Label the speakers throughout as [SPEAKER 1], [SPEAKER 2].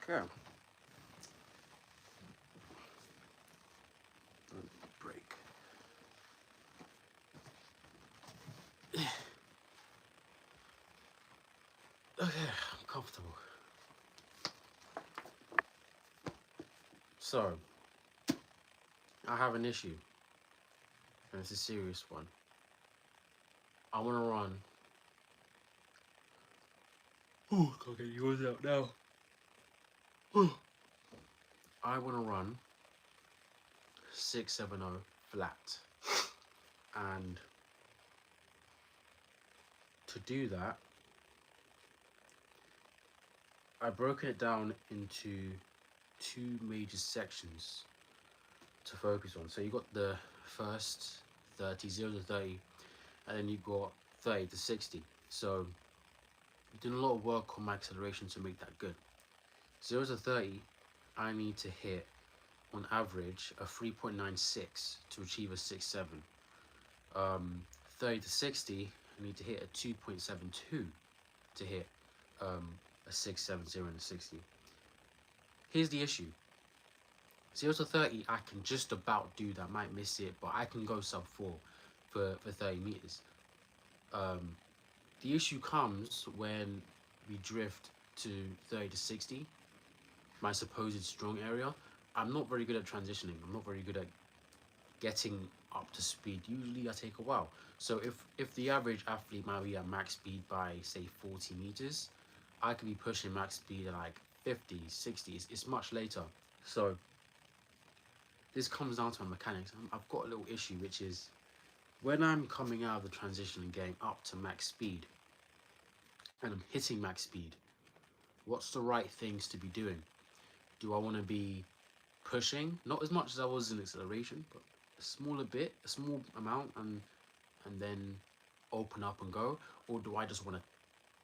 [SPEAKER 1] Okay. Break. Okay, I'm comfortable. So, I have an issue, and it's a serious one. I want to run. Oh, can't get yours out now. I want to run 670 flat, and to do that, I've broken it down into two major sections to focus on. So you got the first 30, 0 to 30, and then you got 30 to 60. So I'm doing a lot of work on my acceleration to make that good. 0 to 30, I need to hit on average a 3.96 to achieve a 6.7. 30 to 60, I need to hit a 2.72 to hit a 6.70 and a 60. Here's the issue. 0 to 30, I can just about do that. Might miss it, but I can go sub 4 for 30 meters. The issue comes when we drift to 30 to 60, my supposed strong area. I'm not very good at transitioning. I'm not very good at getting up to speed. Usually I take a while. So if the average athlete might be at max speed by say 40 meters, I could be pushing max speed at like 50, 60. It's much later. So this comes down to my mechanics. I've got a little issue, which is when I'm coming out of the transition and getting up to max speed and I'm hitting max speed, what's the right things to be doing? Do I want to be pushing, not as much as I was in acceleration, but a smaller bit, a small amount, and then open up and go? Or do I just want to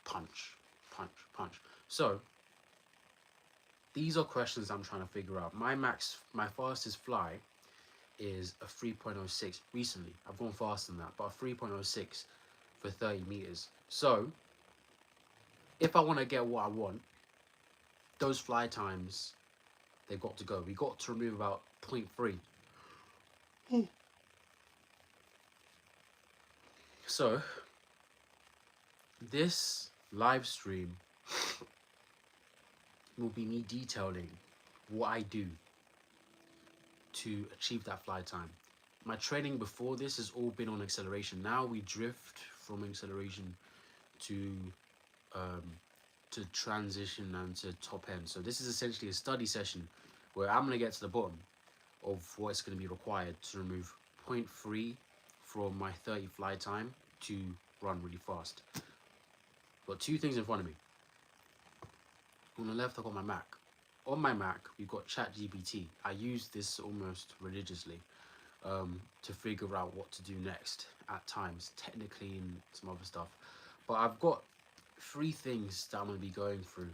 [SPEAKER 1] punch, punch, punch? So these are questions I'm trying to figure out. My fastest fly is a 3.06 recently. I've gone faster than that, but a 3.06 for 30 meters. So if I want to get what I want, those fly times, they've got to go. We got to remove about 0.3. So this live stream will be me detailing what I do to achieve that fly time. My training before this has all been on acceleration. Now we drift from acceleration to um, transition and to top end. So this is essentially a study session where I'm going to get to the bottom of what's going to be required to remove 0.3 from my 30 fly time to run really fast. Got two things in front of me. On the left, I've got my Mac. On my Mac, we've got ChatGPT. I use this almost religiously to figure out what to do next at times, technically and some other stuff. But I've got three things that I'm going to be going through.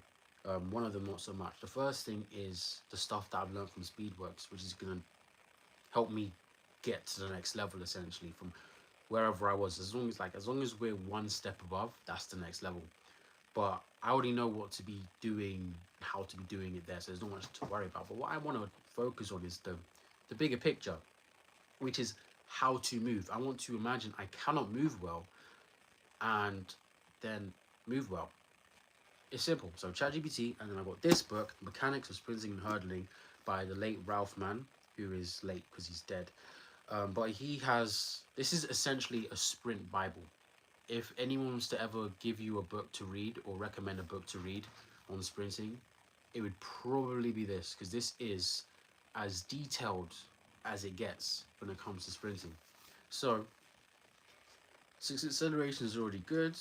[SPEAKER 1] One of them not so much. The first thing is the stuff that I've learned from Speedworks, which is going to help me get to the next level, essentially, from wherever I was. As long as we're one step above, that's the next level. But I already know what to be doing, how to be doing it there, so there's not much to worry about. But what I want to focus on is the bigger picture, which is how to move. I want to imagine I cannot move well and then move well. It's simple. So ChatGPT, and then I've got this book, Mechanics of Sprinting and Hurdling, by the late Ralph Mann, who is late because he's dead. But this is essentially a sprint Bible. If anyone wants to ever give you a book to read or recommend a book to read on sprinting, it would probably be this, because this is as detailed as it gets when it comes to sprinting. So, since acceleration is already good,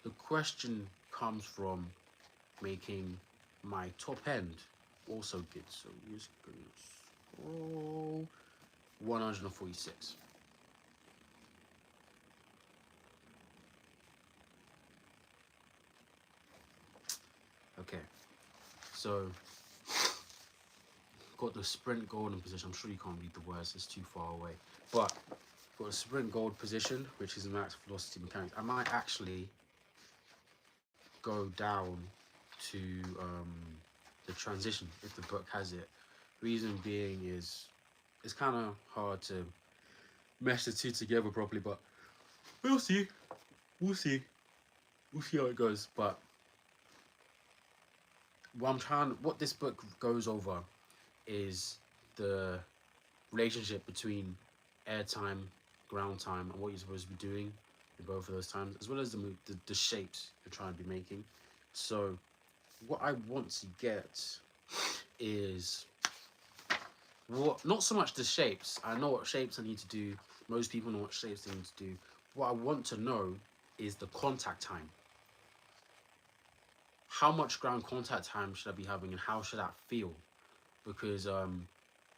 [SPEAKER 1] the question comes from making my top end also good. So we're just going to scroll 146. Okay, so got the sprint golden position. I'm sure you can't read the words, it's too far away. But got a sprint gold position, which is max velocity mechanics. I might actually go down to the transition if the book has it. Reason being is it's kind of hard to mesh the two together properly, but we'll see. We'll see. We'll see how it goes. But what this book goes over is the relationship between air time, ground time, and what you're supposed to be doing in both of those times, as well as the shapes you're trying to be making. So, what I want to get is what not so much the shapes. I know what shapes I need to do. Most people know what shapes they need to do. What I want to know is the contact time. How much ground contact time should I be having, and how should that feel? Because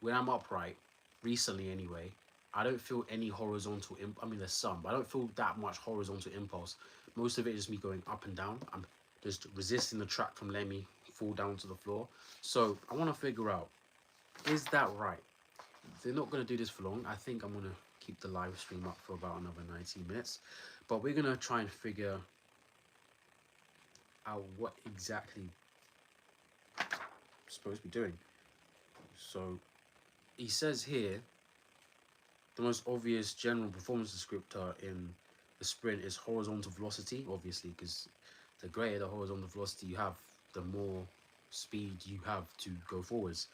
[SPEAKER 1] when I'm upright, recently anyway, I don't feel any horizontal. I mean, there's some, but I don't feel that much horizontal impulse. Most of it is me going up and down. I'm just resisting the track from letting me fall down to the floor. So I want to figure out, is that right? They're not going to do this for long. I think I'm going to keep the live stream up for about another 19 minutes. But we're going to try and figure out what exactly I'm supposed to be doing. So he says here, the most obvious general performance descriptor in the sprint is horizontal velocity, obviously, because the greater the horizontal velocity you have, the more speed you have to go forwards.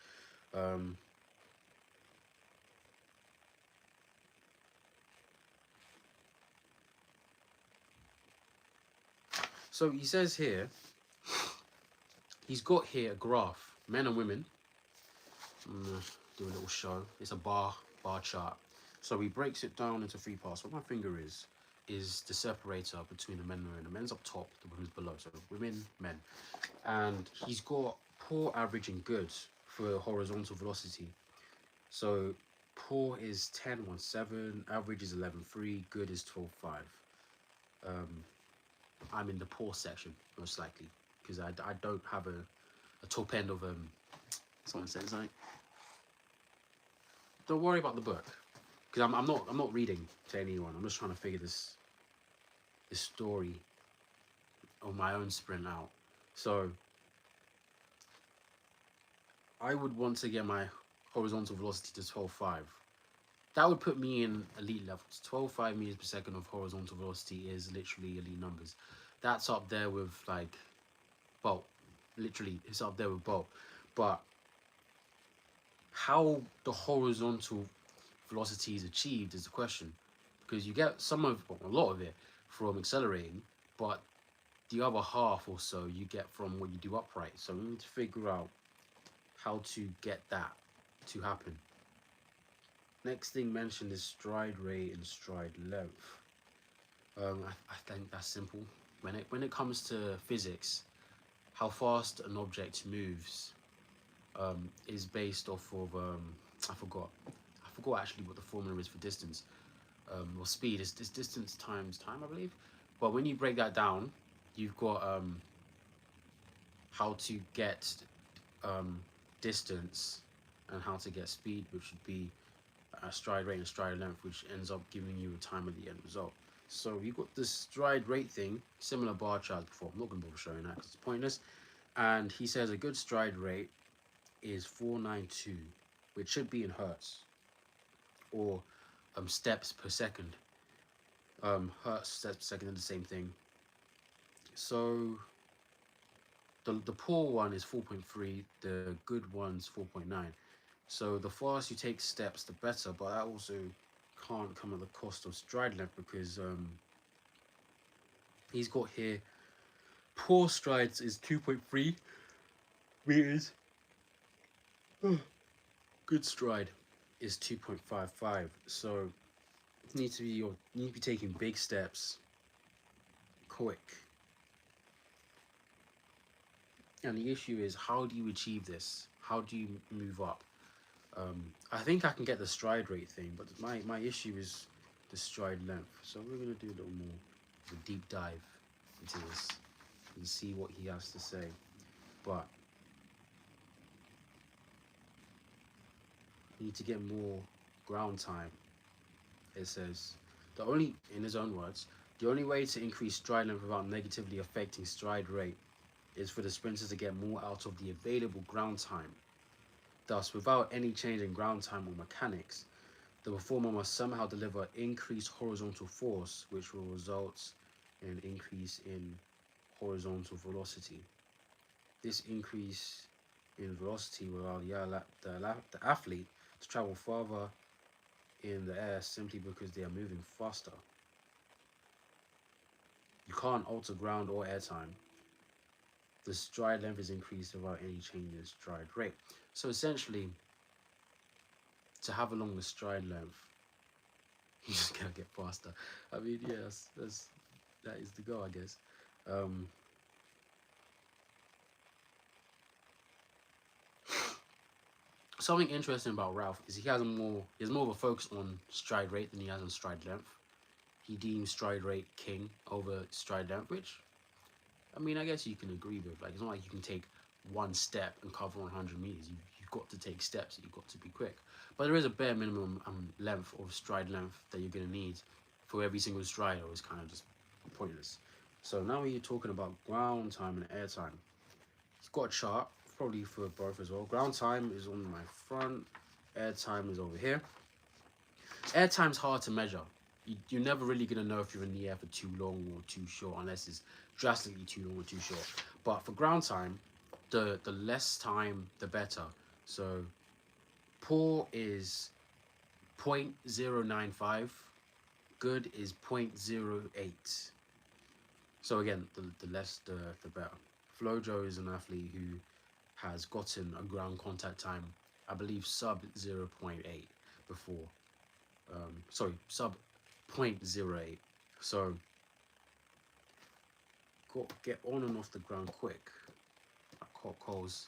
[SPEAKER 1] So he says here, he's got here a graph, men and women. I'm gonna do a little show. It's a bar chart. So he breaks it down into 3 parts. What my finger is the separator between the men and women. The men's up top, the women's below. So women, men. And he's got poor, average, and good for horizontal velocity. So poor is 10.17, average is 11.3, good is 12.5. I'm in the poor section, most likely, because I don't have a top end of someone says like, don't worry about the book, because I'm not reading to anyone. I'm just trying to figure this story on my own sprint out. So I would want to get my horizontal velocity to 12.5. That would put me in elite levels. 12.5 meters per second of horizontal velocity is literally elite numbers. That's up there with like Bolt. Literally, it's up there with Bolt. But how the horizontal velocity is achieved is the question, because you get a lot of it from accelerating, but the other half or so you get from what you do upright. So we need to figure out how to get that to happen. Next thing mentioned is stride rate and stride length. I think that's simple. When it comes to physics, how fast an object moves is based off of I forgot actually what the formula is for distance. Or speed is distance times time, I believe. But when you break that down, you've got how to get distance and how to get speed, which would be stride rate and stride length, which ends up giving you a time at the end result. So you've got this stride rate thing, similar bar chart before. I'm not going to bother showing that because it's pointless. And he says a good stride rate is 492, which should be in hertz, or steps per second. Hertz, steps per second, are the same thing. So the poor one is 4.3, the good one's 4.9. So the faster you take steps, the better, but that also can't come at the cost of stride length, because he's got here poor strides is 2.3 meters. Good stride is 2.55. So you need to be taking big steps quick. And the issue is, how do you achieve this? How do you move up? I think I can get the stride rate thing, but my issue is the stride length. So we're going to do a little more of a deep dive into this and see what he has to say. But you need to get more ground time. It says, in his own words, the only way to increase stride length without negatively affecting stride rate is for the sprinters to get more out of the available ground time. Thus, without any change in ground time or mechanics, the performer must somehow deliver increased horizontal force, which will result in an increase in horizontal velocity. This increase in velocity will allow the athlete to travel farther in the air simply because they are moving faster. You can't alter ground or air time. The stride length is increased without any change in stride rate. So essentially, to have a longer stride length, you just gotta get faster. I mean, yes, that is the goal, I guess. Um, Something interesting about Ralph is he has more of a focus on stride rate than he has on stride length. He deems stride rate king over stride length, which I mean, I guess you can agree with. Like, it's not like you can take one step and cover 100 meters. You've got to take steps. You've got to be quick. But there is a bare minimum length of stride length that you're going to need for every single stride, or it's kind of just pointless. So now we're talking about ground time and air time. He's got a chart, probably for both as well. Ground time is on my front. Air time is over here. Air time's hard to measure. You're never really going to know if you're in the air for too long or too short, unless it's drastically too long or too short. But for ground time, the less time, the better. So poor is 0.095, good is 0.08. So again, the less, the better. Flojo is an athlete who has gotten a ground contact time, I believe, sub 0.8 before. Sorry, sub 0.08. So get on and off the ground quick. Hot coals.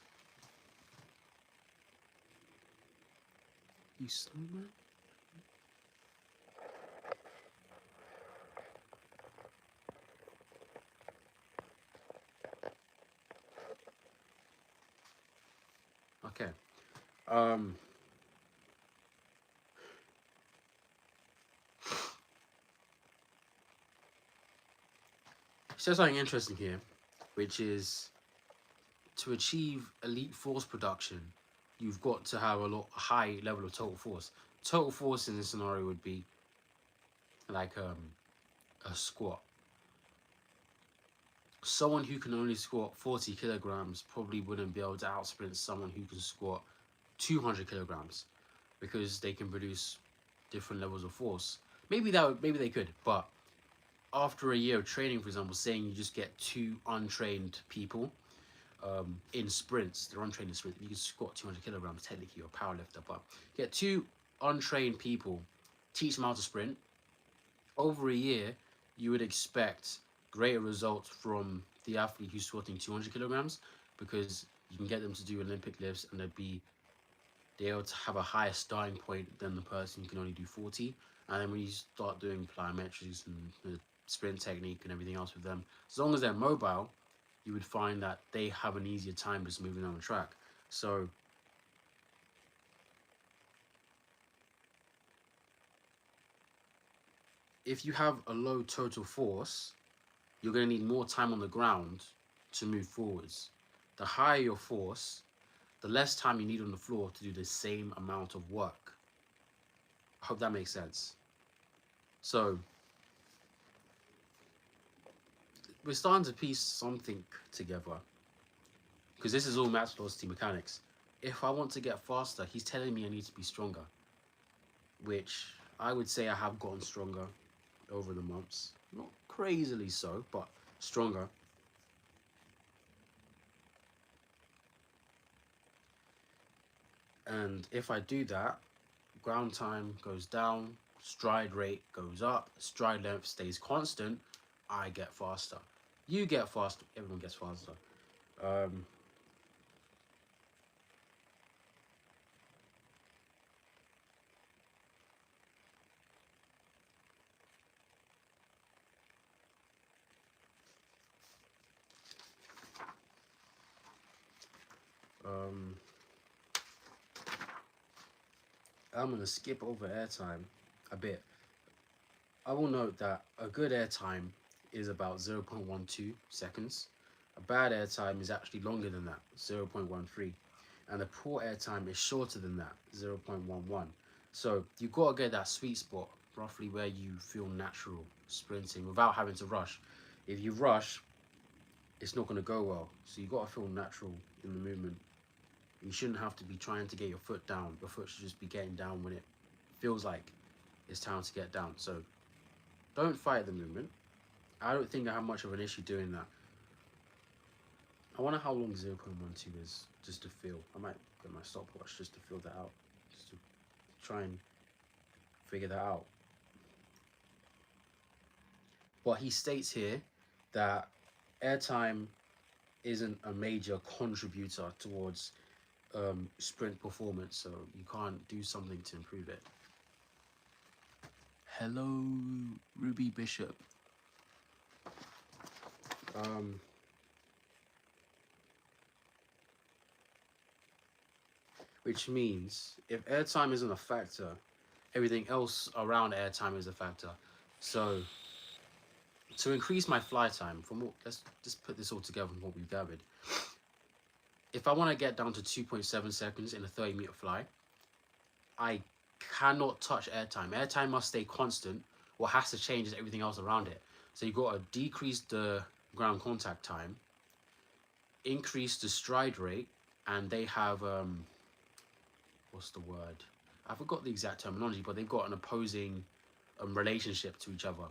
[SPEAKER 1] You snowman? Okay. Says something interesting here, which is to achieve elite force production, you've got to have a high level of total force. Total force in this scenario would be like a squat. Someone who can only squat 40 kilograms probably wouldn't be able to outsprint someone who can squat 200 kilograms because they can produce different levels of force. Maybe they could, but after a year of training, for example, saying you just get two untrained people in sprints, they're untrained in sprints, you can squat 200 kilograms, technically you're a powerlifter, but get two untrained people, teach them how to sprint. Over a year, you would expect greater results from the athlete who's squatting 200 kilograms because you can get them to do Olympic lifts and they're able to have a higher starting point than the person who can only do 40. And then when you start doing plyometrics and the sprint technique and everything else with them, as long as they're mobile, you would find that they have an easier time just moving on the track. So if you have a low total force, you're going to need more time on the ground to move forwards. The higher your force, the less time you need on the floor to do the same amount of work. I hope that makes sense. So we're starting to piece something together because this is all max velocity mechanics. If I want to get faster, he's telling me I need to be stronger, which I would say I have gotten stronger over the months. Not crazily so, but stronger. And if I do that, ground time goes down, stride rate goes up, stride length stays constant, I get faster. You get faster, everyone gets faster. Um, um, I'm going to skip over airtime a bit. I will note that a good airtime is about 0.12 seconds. A bad air time is actually longer than that, 0.13. And the poor air time is shorter than that, 0.11. So you've got to get that sweet spot, roughly where you feel natural sprinting without having to rush. If you rush, it's not going to go well. So you've got to feel natural in the movement. You shouldn't have to be trying to get your foot down. Your foot should just be getting down when it feels like it's time to get down. So don't fight the movement. I don't think I have much of an issue doing that. I wonder how long 0.12 is, just to feel. I might get my stopwatch just to feel that out, just to try and figure that out. But he states here that airtime isn't a major contributor towards sprint performance, so you can't do something to improve it. Hello, Ruby Bishop. Which means if airtime isn't a factor, everything else around airtime is a factor. So to increase my fly time, let's just put this all together from what we've gathered. If I want to get down to 2.7 seconds in a 30-meter fly, I cannot touch airtime. Airtime must stay constant. What has to change is everything else around it. So you've got to decrease the ground contact time, increase the stride rate, and they have what's the word? I forgot the exact terminology, but they've got an opposing relationship to each other.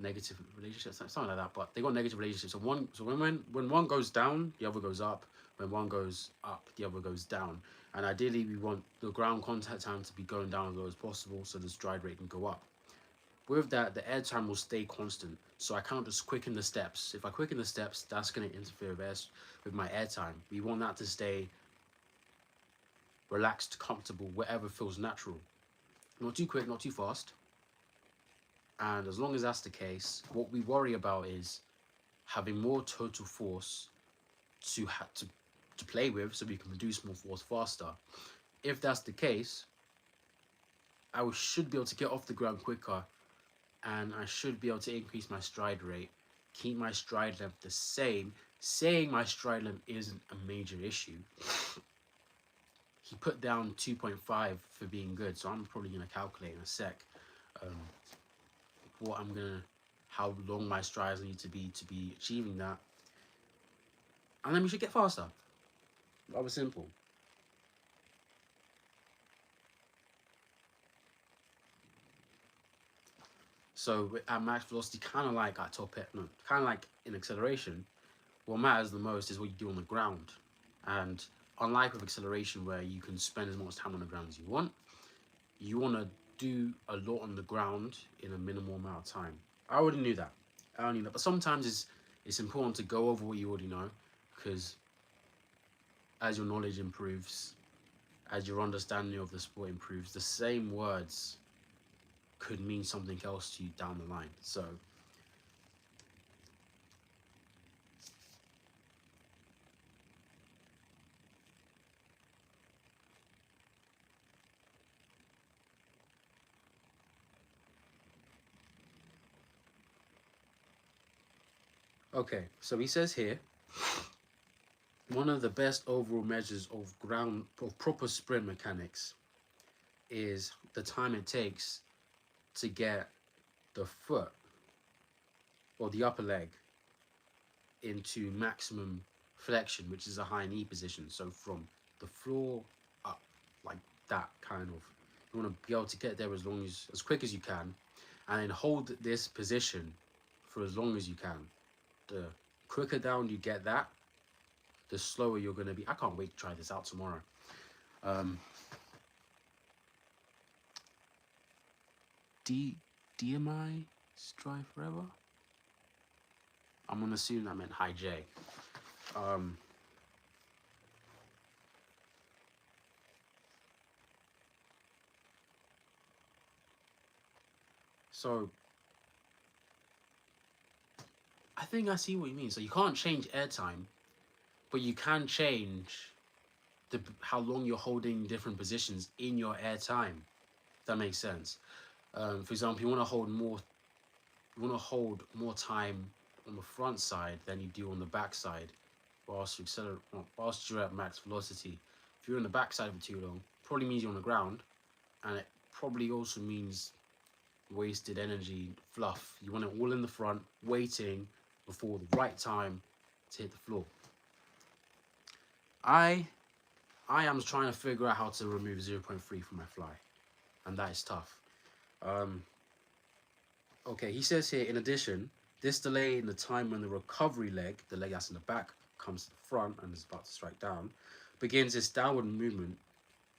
[SPEAKER 1] Negative relationships, something like that. But they got negative relationships. So when one goes down, the other goes up. When one goes up, the other goes down. And ideally, we want the ground contact time to be going down as low as possible, so the stride rate can go up. With that, the air time will stay constant. So I can't just quicken the steps. If I quicken the steps, that's going to interfere with my air time. We want that to stay relaxed, comfortable, wherever feels natural. Not too quick, not too fast. And as long as that's the case, what we worry about is having more total force to play with, so we can produce more force faster. If that's the case, I should be able to get off the ground quicker, and I should be able to increase my stride rate, keep my stride length the same. Saying my stride length isn't a major issue. He put down 2.5 for being good, so I'm probably going to calculate in a sec how long my strides need to be achieving that, and then we should get faster. Rather simple. So at max velocity, kind of like at top end, kind of like in acceleration, what matters the most is what you do on the ground. And unlike with acceleration, where you can spend as much time on the ground as you want to do a lot on the ground in a minimal amount of time. I already knew that. But sometimes it's important to go over what you already know, because as your knowledge improves, as your understanding of the sport improves, the same words could mean something else to you down the line. So okay, so he says here, one of the best overall measures of proper sprint mechanics is the time it takes to get the foot or the upper leg into maximum flexion, which is a high knee position. So from the floor up, like that kind of. You want to be able to get there as quick as you can, and then hold this position for as long as you can. The quicker down you get that, the slower you're going to be. I can't wait to try this out tomorrow. DMI Strive Forever? I'm going to assume that meant high J. So I think I see what you mean. So you can't change airtime, but you can change how long you're holding different positions in your airtime. If that makes sense. For example, you want to hold more time on the front side than you do on the back side whilst you accelerate, whilst you're at max velocity. If you're on the back side for too long, probably means you're on the ground, and it probably also means wasted energy, fluff. You want it all in the front, waiting before the right time to hit the floor. I am trying to figure out how to remove 0.3 from my fly, and that is tough. Okay, he says here, in addition, this delay in the time when the recovery leg, the leg that's in the back, comes to the front and is about to strike down, begins its downward movement,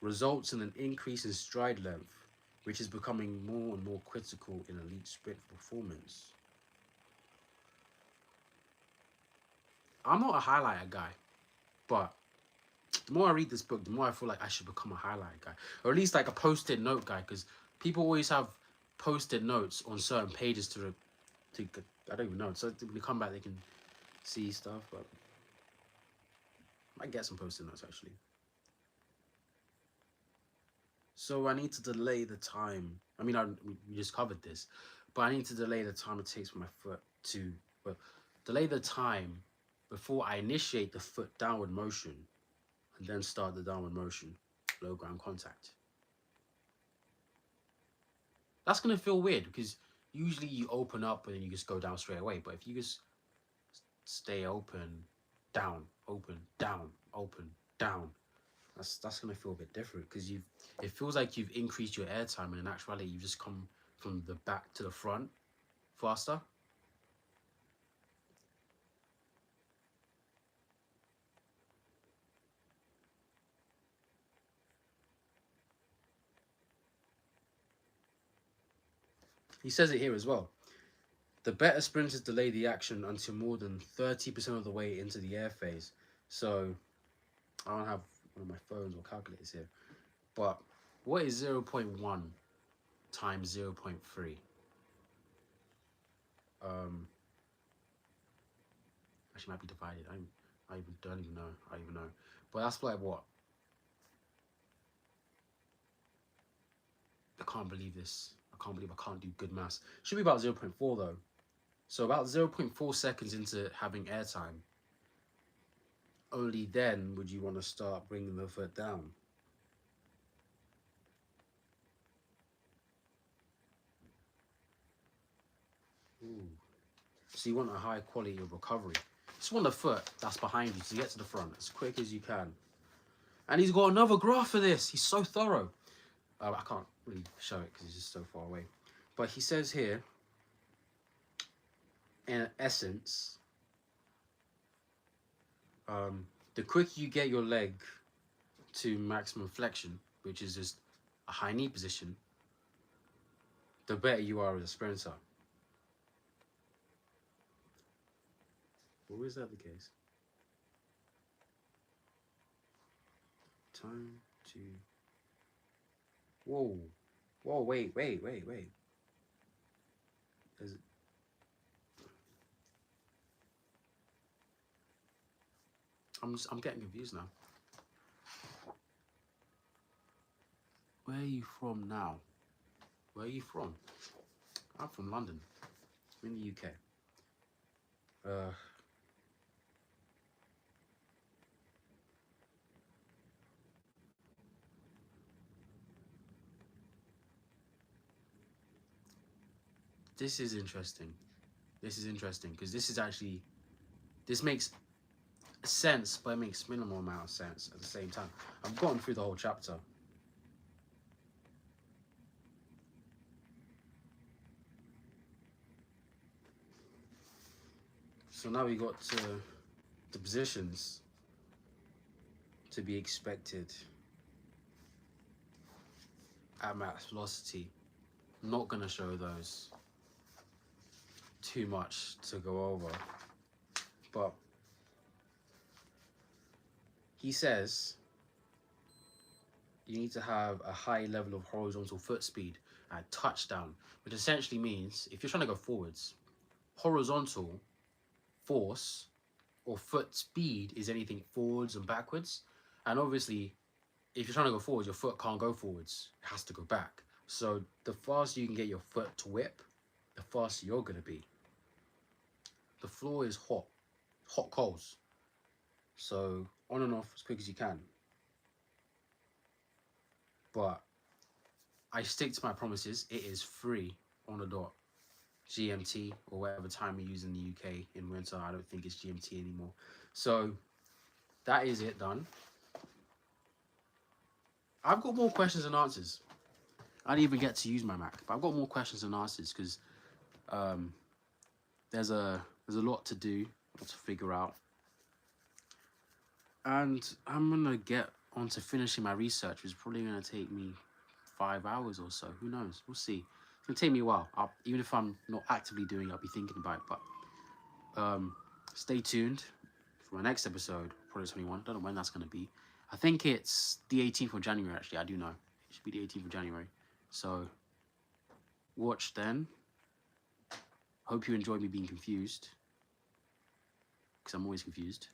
[SPEAKER 1] results in an increase in stride length, which is becoming more and more critical in elite sprint performance. I'm not a highlighter guy, but the more I read this book, the more I feel like I should become a highlighter guy, or at least like a post-it note guy, because people always have post-it notes on certain pages to I don't even know. So when they come back, they can see stuff. But I might get some post-it notes actually. So I need to delay the time. I mean, we just covered this, but I need to delay the time it takes for my foot to, well, delay the time before I initiate the foot downward motion and then start the downward motion, low ground contact. That's going to feel weird because usually you open up and then you just go down straight away. But if you just stay open, down, open, down, open, down, that's going to feel a bit different because it feels like you've increased your air time, and in actuality you've just come from the back to the front faster. He says it here as well. The better sprinters delay the action until more than 30% of the way into the air phase. So I don't have one of my phones or calculators here, but what is 0.1 times 0.3? Actually might be divided. I don't even know. But that's like what? I can't believe this. I can't believe I can't do good maths. Should be about 0.4 though. So about 0.4 seconds into having airtime, only then would you want to start bringing the foot down. Ooh. So you want a high quality of recovery. You just want the foot that's behind you to get to the front as quick as you can. And he's got another graph for this. He's so thorough. I can't really show it because he's just so far away. But he says here, in essence, the quicker you get your leg to maximum flexion, which is just a high knee position, the better you are as a sprinter. Or is that the case? Time to... Whoa, wait. Is it... I'm getting confused now. Where are you from now? Where are you from? I'm from London. I'm in the UK. This is interesting. This is interesting because this is actually, this makes sense, but it makes minimal amount of sense at the same time. I've gotten through the whole chapter. So now we got to the positions to be expected at max velocity. I'm not gonna show those too much to go over, but he says you need to have a high level of horizontal foot speed at touchdown, which essentially means if you're trying to go forwards, horizontal force or foot speed is anything forwards and backwards. And obviously, if you're trying to go forwards, your foot can't go forwards. It has to go back. So the faster you can get your foot to whip, the faster you're going to be. the floor is hot coals. So on and off as quick as you can. But I stick to my promises. It is free on the dot. GMT or whatever time we use in the UK in winter. I don't think it's GMT anymore. So that is it done. I've got more questions and answers. I didn't even get to use my Mac, but I've got more questions and answers because there's a lot to do, to figure out, and I'm gonna get onto finishing my research, which is probably gonna take me 5 hours or so. Who knows? We'll see. It's gonna take me a while. Even if I'm not actively doing it, I'll be thinking about it. But stay tuned for my next episode, Project 21. Don't know when that's gonna be. I think it's the 18th of January. Actually, I do know. It should be the 18th of January. So watch then. Hope you enjoyed me being confused, because I'm always confused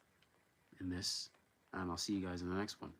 [SPEAKER 1] in this. And I'll see you guys in the next one.